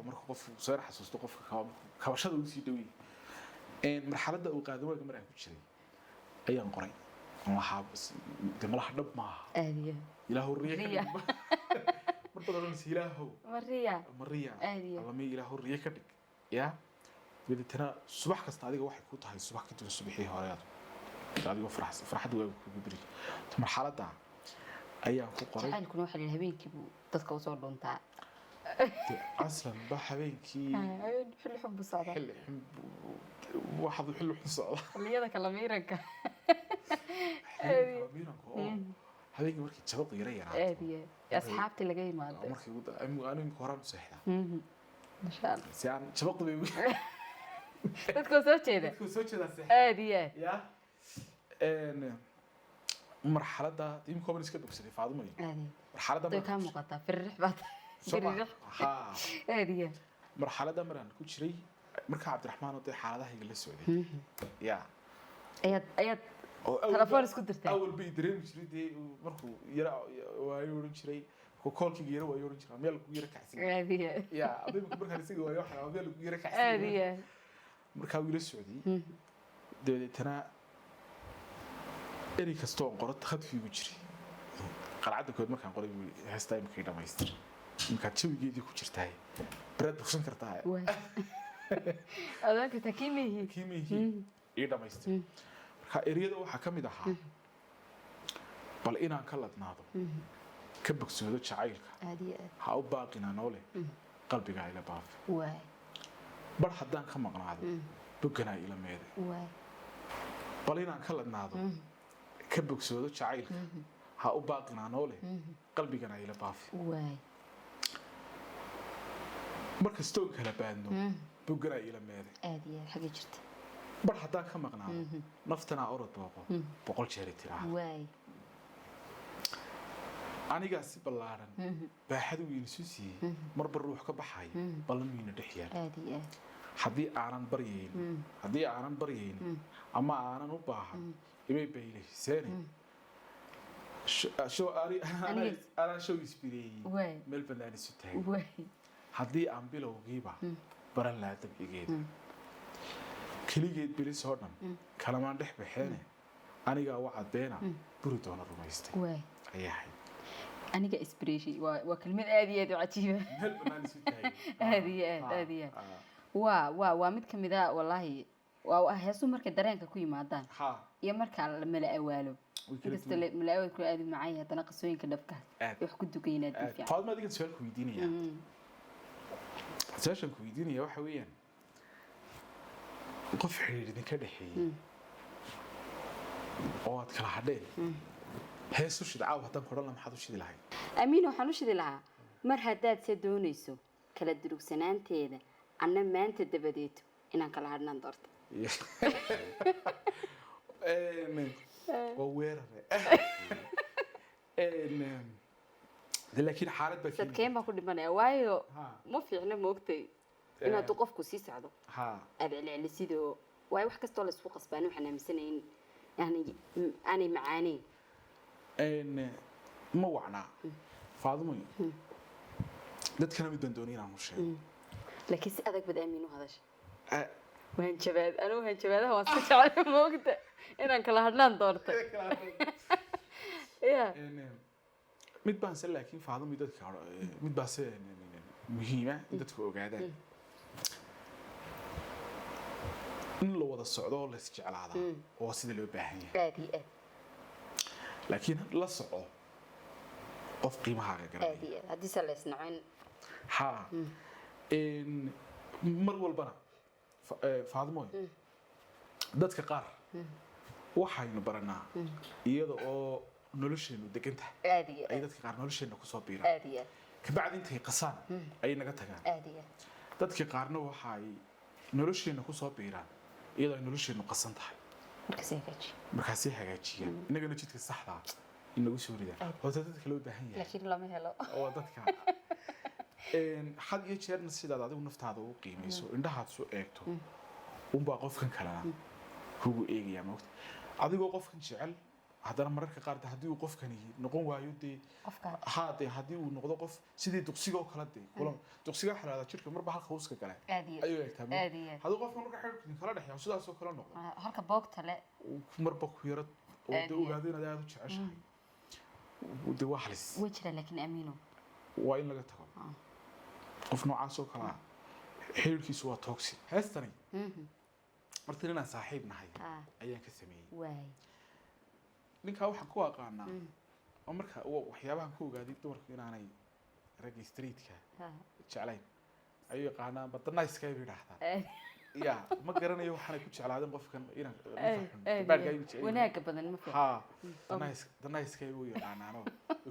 marka qof soo xasuusto qofka kabashada ugu sii dhow marxaladda uu qaado waaga maraan ku jiray ayaan qoray waxaa de malaha dhab maaha aadiya ilaahu riya ka dhig mar badan oran ilaahu mariya allamay ilaahu riya ka dhig yaa midtana subax kasta adiga waxay ku tahay subax kadib subaxii horeed adiga farxad waa ku bari marxaladda ayaan ku qoray jacaylkuna waxa la habeenkii buu dadka u soo dhuntaa aslan ba habeenkii xilli xub socda waxaad xilli xub socda xilliyada kala miiranka habeenkii markii jabaq yara aadiya asxaabtii laga yimaado markii anigu horaan u seexdaa masha Allah si aan jabaq bay dadka soo jeeda aadiya ya marxaladda imika baan iska bogsaday Faadimo marxaladda ma ka muuqata firrix baad firrix aadiya marxaladda maraan ku jiray marka Cabdiraxmaan oo xaaladahayga la socday ya ayad telefoon isku dirtay awal bay dareemi jiray markuu yara waayo oran jiray ko koolkiga yara waayo oran jiray meel ku yara kacsan aadiya ya adaygu markaan isaga waayo waxa meel ku yara kacsan aadiya marka wiila socday deedetana eri kastoo aan qorad khadfiigu jiray qalcadda kood markaan qoray heestaa imika dhamaystir imika jawigeedii ku jirtaa bareed bogsan kartaa adanka takiimihi ii dhamaystir marka eriyada waxaa ka mid ahaa bal inaan ka ladnaado ka bogsoodo jacaylka ha u baaqina noole qalbigaa ila baafi bar haddaan ka maqnaado boganaa ila meede bal inaan ka ladnaado ka bogsoodo jacaylka ha u baaqinaa noole qalbigana ila baafi markastoo kala baadno boganaa ila meede xagee jirta bar haddaan ka maqnaado naftanaa orod booqo 100 jeer tiraa anigaa si ballaaran baaxad weyn isu siiyey marba ruux ka baxay ballan weyna dhex yaal haddii aanan baryaynin ama aanan u baahan imay baylayseene anaa show isbireeyey meel bannaan isu taagay haddii aan bilowgiiba baran lahaa dabcigeeda keligeed bilis oo dhan kalamaan dhex baxeene anigaa waxaad beena buri doona rumaystay ayahay aniga isbireeyay waa kelmad aad iyo aad u cajiiba meel bannaan isu taagay aad iyo waa mid kamid ah wallahi waa heesu markay dareenka ku yimaadaan iyo marka la mala awaalo inkastoo mala awaalo ku aad macay hadana qasooyinka dhabka wax ku dugaynaa diifiican Faadma adiga su'aal ku weydiinaya ساشن كويدين يا وحويان قف حرير دين كده حي أوقات كلا حدين هي سوشي دعوة هتم كرنا ما حدوش دي لهاي أمين وحنوش دي لها مر هداد سدونيسو كلا دروك سنان تيدا أنا ما أنت دبديتو إن كلا هرنا ندرت ووير لكن حالة بكين صدقين ما كل من وايو ما في عنا موقتي إنه توقف كوسي سعده أبي سيدو واي واحد كستول السوق أسباني وحنا مسنين يعني أنا معاني إن موعنا فاضمي لا تكلم الدندونين عن الشيء لكن سأذك بدأ منه هذا الشيء وين شباب أنا وين شباب هو أسكت على موقته إن كلا هرلان دورته يا mid baan se laakiin faadmo dadka mid baa se muhiima dadku ogaadaan in la wada socdo oo la isjeclaado oo sida loo baahan yahay laakiin la soco qof qiimahaaga garanaya haddii se la isnacin ha mar walbana faadmo dadka qaar waxaynu baranaa iyada oo nolosheenu degan tahay ay dadka qaar nolosheena ku soo biiraan ka bacdi intay qasaan ay naga tagaan dadka qaarna waxa ay nolosheena ku soo biiraan iyadoo nolosheenu qasan tahay markaas ay hagaajiyaan inagana jidka saxda ah inagu soo ridaan oo dadka loo baahan yahay laakiin lama helo oo dadka had iyo jeerna sidaad adigu naftaada u qiimayso indhahaad soo eegto unbaa qofkan kalena kugu eegaya moogta adigoo qofkan jecel haddana mararka qaar haddii uu qofkani noqon waayo dee dee haddii uu noqdo qof sidii duqsiga oo kale dee kulan duqsiga xalaada jirka marba halka hooska gale ayuu eegtaa hadduu qofka marka xidhiidhka kala dhexeeyo sidaas oo kale noqdo halka boogta le marba ku yarad oo dee ogaado inaad aad u jeceshahay dee waa halis way jiraan laakiin amiino waa in laga tago qof noocaas oo kale ah xiriirkiisu waa toxic heestani martii inaan saaxiib nahay ayaan ka sameeyey ninkaa waxaan ku aqaanaa oo marka waxyaabahan ku ogaaday dumarku inaanay ragga streetka jeclayn ayuu yaqaanaa badanayskaa bay yidhaahdaan ya ma garanayo waxaanay ku jeclaadeen qofkan wanaaga badan ma ha danayskay buu yaqaanaanoo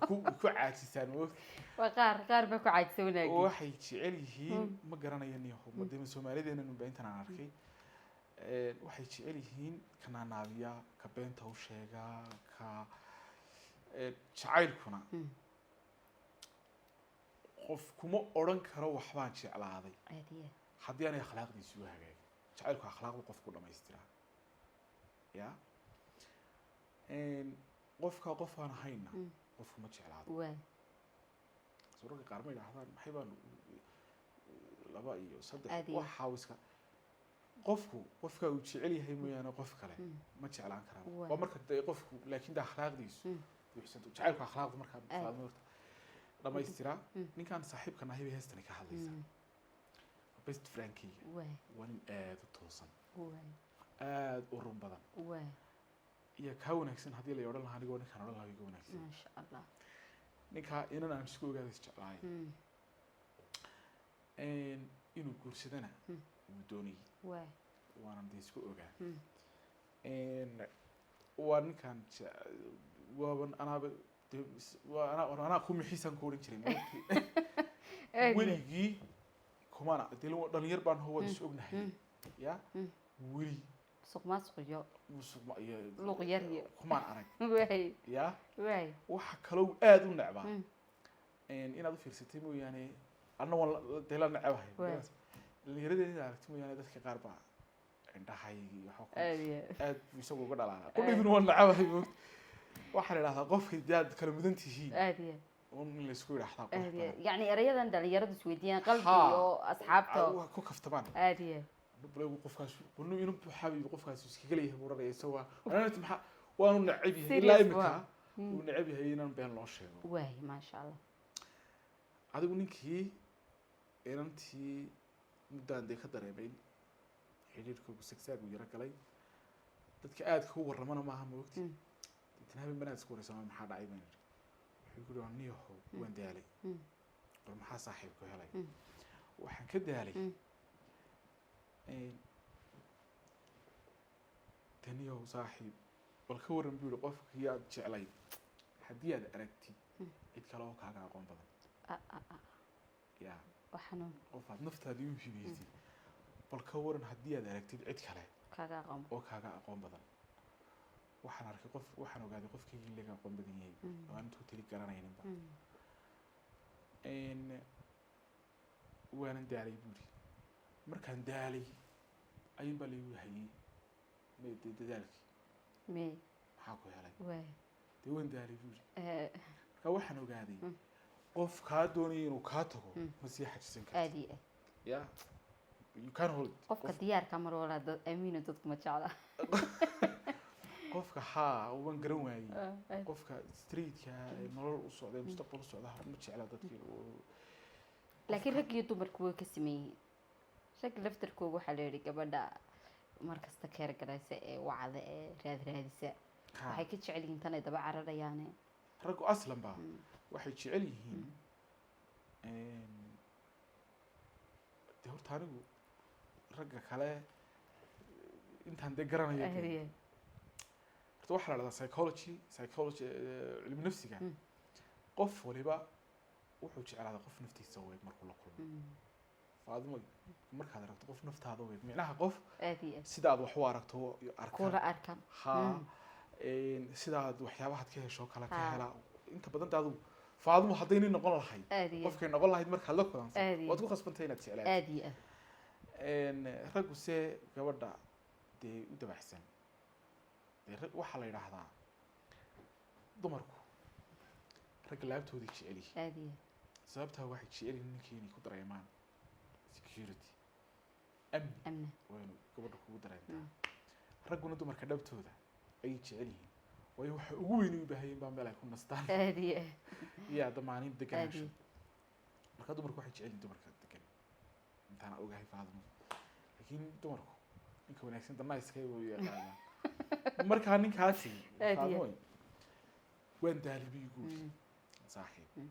ku caajisaan waa qaar baa ku caajisa wanaagii waxay jecel yihiin ma garanayo niyaho madama soomaalideena nunba intan aan arkay waxay jecel yihiin ka naanaabiya ka beenta u sheegaa ka jacaylkuna qof kuma odhan karo waxbaan jeclaaday haddii aanay akhlaaqdiisu u hagaagin jacaylku akhlaaqda qofku dhamaystiraa ya qofka qof aan ahayna qofku ma jeclaado suurarka qaar ma yidhaahdaan maxay baan 2 iyo 3 waxaa iska qofka uu jecel yahay mooyaane qof kale ma jeclaan karaan waa marka qofku laakiin akhlaaqdiisu wixii jacaylku akhlaaqdu marka dhamaystiraa ninkan saaxiibka nahay bay heestani ka hadlaysaa best friendkayga waa nin aad u toosan aad u run badan iyo kaa wanaagsan haddii la odhan lahaa anigoo ninkaan odhan lahaa iga wanaagsan maasha allah ninkaa inan aan isku ogaada isjeclahay inuu guursadana wuu doonayay waanan dee isku ogaa waa ninkaan waaban anaaba anaa ku mixiisaan ku odhan jiray weligii kumana dee dhalinyar baan hoo waan is ognahay ya weli suqmaasqiyo luq yar iyo kumaan arag ya waxa kaloo aad u necbaa inaad u fiirsatay mooyaane anna waan dee la necebahay dhalinyaradeeda aragti mooyaane dadka qaar baa indhahay aad isagu uga dhalaa qudhiguna waan necebahay waxaa la idhahdaa qofkay dee aad kala mudan tihiin in laysku yidhaahdaa yani erayadan dhalinyaradu isweydiiyaan qalbi iyo asxaabta ku kaftamaan bulagu qofkaas wanu inuu buuxaabiyo qofkaas iskaga leeyahay buu odhanaya isagoo ananti maxaa waanu necab yahay ilaa imika uu necab yahay inaan been loo sheego waay maasha allah adigu ninkii inantii muddaan dee ka dareemayn xidhiirkoogu sagsaagu yaro galay dadka aadka u warramana maaha moogti intan habeen banaad isku wareysama maxaa dhacay baan yidhi wuxuu ku yidhi niyahow waan daalay bal maxaa saaxiibku helay waxaan ka daalay daniyow saaxiib bal ka waran buu yihi qofkii aad jeclayd haddii aad aragtid cid kale oo kaaga aqoon badan ya qof aad naftaadii u hibeysay bal ka waran haddii aad aragtid cid kale oo kaaga aqoon badan waxaan arkay waxaan ogaaday qofkaygii laga aqoon badan yahay oo aan intuu tiri garanayninba waanan daalay buuri markaan daalay ayuun baa laygu hayay dadaalkii maxaa ku helay dee waan daalay buuri marka waxaan ogaaday qof kaa doonaya inuu kaa tago ma sii xajisan karto ya you can hold qofka diyaarka mar walaa dad amiina dadku ma jecla qofka haa waan garan waayey qofka streetka nolol u socda mustaqbal u socda ma jecla dadkii laakiin rag iyo dumarku way ka sameeyeen rag laftarkooga waxaa la yidhi gabadha markasta keer garaysa ee wacda ee raadisa waxay ka jecel yihiin tan ay daba cararayaane raggu aslan ba waxay jecel yihiin dee horta anigu ragga kale intaan dee garanayo horta waxaa la dhahdaa psychology cilmi nafsiga qof waliba wuxuu jeclaadaa qof naftiisa weeg markuu la kulmo faadimo markaad aragto qof naftaada weeg micnaha qof sidaad wax u aragto arkan ha sidaad waxyaabahaad ka hesho kale ka hela inta badan daadu faadimo haddayni noqon lahayd qofkay noqon lahayd markaad la kulanto waad ku khasbantay inaad jeclaato raggu see gabadha dee u dabaxsan dee waxaa la yidhaahdaa dumarku ragga laabtoodii jecel yihiin aad iyo sababtaa waxay jecel yihiin ninkii inay ku dareemaan security amni waynu gabadha kugu dareentaa ragguna dumarka dhabtooda ayay jecel yihiin waayo waxa ugu weyn u baahan yihiin baa meel ay ku nastaan aad iyo iyo damaanin deganaansho marka dumarku waxay jecel yihiin dumarka degan intaana ogahay faadmo laakiin dumarku ninka wanaagsan danaa iskaga u yaqaanaa markaa ninkaasi faadmo waan daalibii guuri saaxiib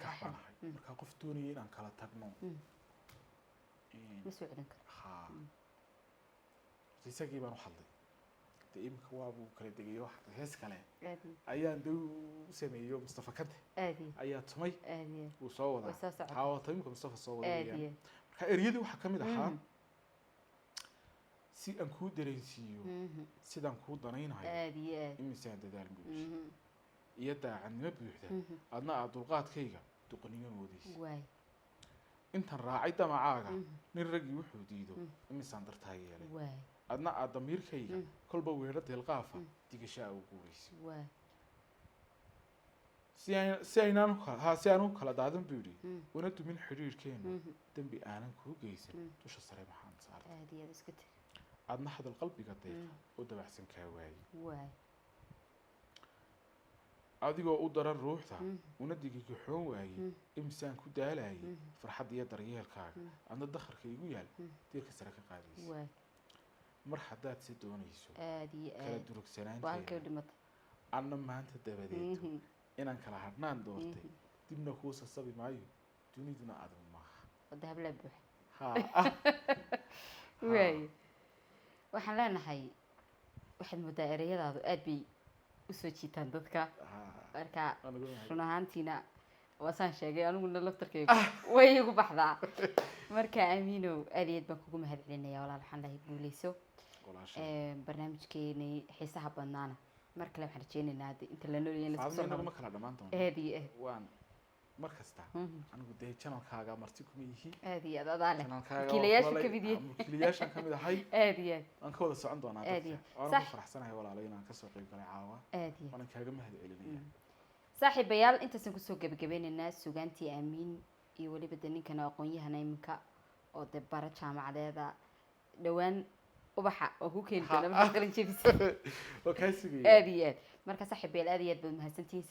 kaxbanahay markaa qof doonaya inaan kala tagno ma soo celin karo haa isagii baan u hadlay de imika waabuu kala degayo wax hees kale ayaan de u sameeyo Mustafa Kante ayaa tumay wuu soo wadaa haa taymka Mustafa soo wadaa marka eriyadii waxa kamid ahaa si aan ku dareensiiyo sidaan ku danaynayo imisaan dadaal buuxi iyo daacadnimo buuxda adna aad dulqaadkayga duqaniyo moodaysa waay intaan raacay damacaaga nin raggii wuxuu diido imisaan dartaa yeelay waay adna aad damiirkayga kolba weerarada deelqaafa digashaa ugu guuraysay waay si aan u kala daadan buu yidhi una dumin xidhiirhkeena dembi aanan kuu geysan dusha sare maxaan saartay aad iyo aad iska tag adna hadal qalbiga deeqa oo dabacsan kaa waayey waay adigoo u daran ruuxda una digigixoon waayey imisaan ku daalayay farxadda iyo daryeelkaaga adna dakharka igu yaal diirka sare ka qaadaysa waay mar haddaad si doonayso aad iyo kala aad durugsanaanteena dhimata anna maanta dabadeed inaan kala hadhnaan doortay dibna kuu sasabi maayo duniduna adag maaha wada habla buuxa haa waay waxaan leenahay waxaad moodaa ereyadaadu aad bay usoo jiitaan dadka marka run ahaantiina waasaan sheegay aniguna laftarkaygu way igu baxdaa marka aamiinow aad iyo aad baan kugu mahad celinaya walaal waxaan lahay guuleyso barnaamijkeeni xiisaha badnaana mar kale waxaan rajeynaynaa inta la noolyahay la soo naguma kala dhamaan doonto aad iyo aad waan mar kasta anigu dee channelkaaga marti kuma yihi aad iyo aad adaa leh channelkaaga kiilayaasha ka mid yihiin kiilayaashaan ka mid ahay aad iyo aad waan ka wada socon doonaa aad iyo dadka waan ku faraxsanahay walaalo inaan kasoo qayb galay caawa aad iyo waan kaaga mahad celinaya saaxiibayaal intaasaan kusoo gabagabeynaynaa sugaantii aamiin iyo weliba de ninkan aqoon-yahana iminka oo de bara jaamacadeeda dhowaan ubaxa oo ku keeni doona marka qalin jebisa waa kaa sugaya aad iyo aad marka saaxiibayaal aad iyo aad baad mahadsantihiin